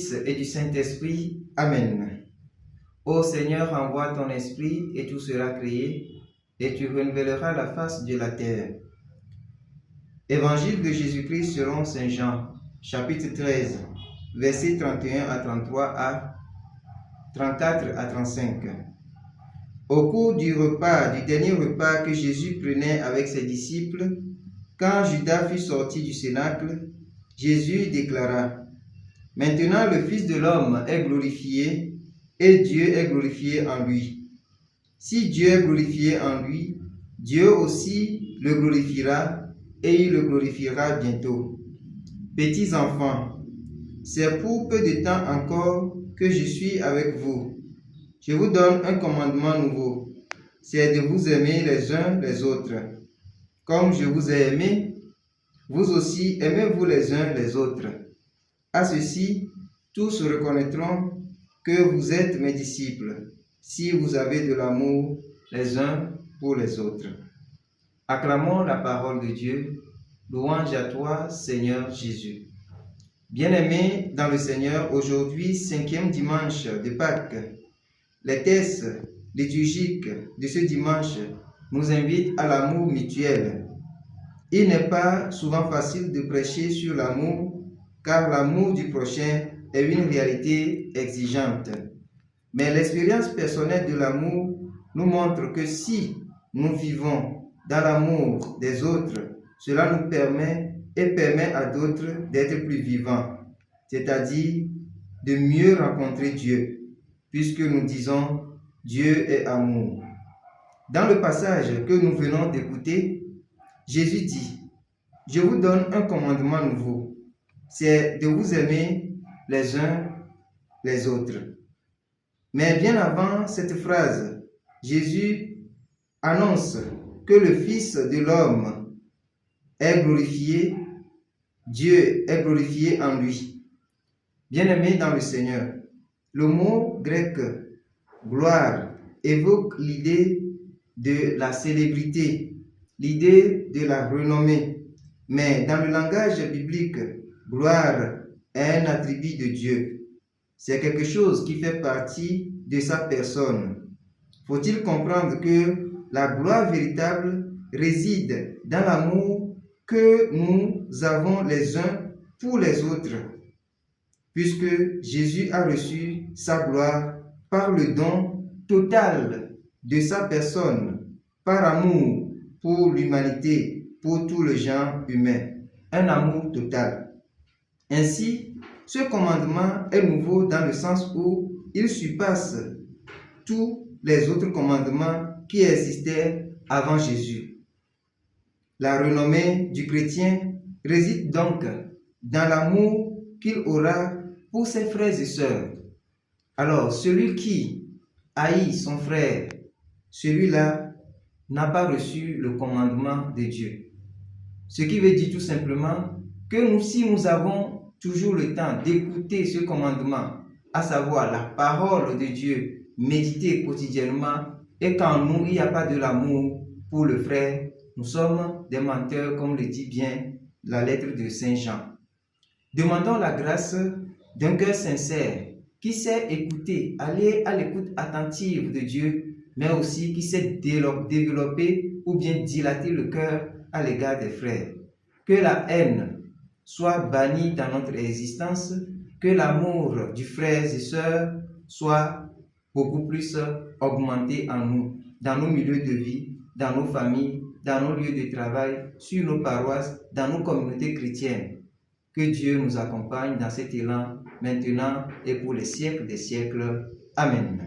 Fils et du Saint-Esprit. Amen. Ô Seigneur, envoie ton Esprit et tout sera créé, et tu renouvelleras la face de la terre. Évangile de Jésus-Christ selon Saint Jean, chapitre 13, versets 31 à 33 à 34 à 35. Au cours du dernier repas que Jésus prenait avec ses disciples, quand Judas fut sorti du cénacle, Jésus déclara: « Maintenant le Fils de l'homme est glorifié, et Dieu est glorifié en lui. Si Dieu est glorifié en lui, Dieu aussi le glorifiera, et il le glorifiera bientôt. Petits enfants, c'est pour peu de temps encore que je suis avec vous. Je vous donne un commandement nouveau, c'est de vous aimer les uns les autres. Comme je vous ai aimé, vous aussi aimez-vous les uns les autres. À ceci, tous reconnaîtront que vous êtes mes disciples, si vous avez de l'amour les uns pour les autres. » Acclamons la parole de Dieu. Louange à toi, Seigneur Jésus. Bien-aimés dans le Seigneur, aujourd'hui, 5e dimanche de Pâques, les textes liturgiques de ce dimanche nous invitent à l'amour mutuel. Il n'est pas souvent facile de prêcher sur l'amour, car l'amour du prochain est une réalité exigeante. Mais l'expérience personnelle de l'amour nous montre que si nous vivons dans l'amour des autres, cela nous permet à d'autres d'être plus vivants, c'est-à-dire de mieux rencontrer Dieu, puisque nous disons « Dieu est amour ». Dans le passage que nous venons d'écouter, Jésus dit « Je vous donne un commandement nouveau, c'est de vous aimer les uns les autres ». Mais bien avant cette phrase, Jésus annonce que le Fils de l'homme est glorifié, Dieu est glorifié en lui. Bien-aimés dans le Seigneur, le mot grec « gloire » évoque l'idée de la célébrité, l'idée de la renommée. Mais dans le langage biblique, gloire est un attribut de Dieu. C'est quelque chose qui fait partie de sa personne. Faut-il comprendre que la gloire véritable réside dans l'amour que nous avons les uns pour les autres, puisque Jésus a reçu sa gloire par le don total de sa personne, par amour pour l'humanité, pour tout le genre humain, un amour total. Ainsi, ce commandement est nouveau dans le sens où il surpasse tous les autres commandements qui existaient avant Jésus. La renommée du chrétien réside donc dans l'amour qu'il aura pour ses frères et sœurs. Alors, celui qui haït son frère, celui-là n'a pas reçu le commandement de Dieu. Ce qui veut dire tout simplement que si nous avons toujours le temps d'écouter ce commandement, à savoir la parole de Dieu, méditer quotidiennement, et qu'en nous il n'y a pas de l'amour pour le frère, nous sommes des menteurs, comme le dit bien la lettre de Saint Jean. Demandons la grâce d'un cœur sincère, qui sait écouter, aller à l'écoute attentive de Dieu, mais aussi qui sait développer ou bien dilater le cœur à l'égard des frères. Que la haine soit bannie dans notre existence, que l'amour du frère et sœur soit beaucoup plus augmenté en nous, dans nos milieux de vie, dans nos familles, dans nos lieux de travail, sur nos paroisses, dans nos communautés chrétiennes. Que Dieu nous accompagne dans cet élan, maintenant et pour les siècles des siècles. Amen.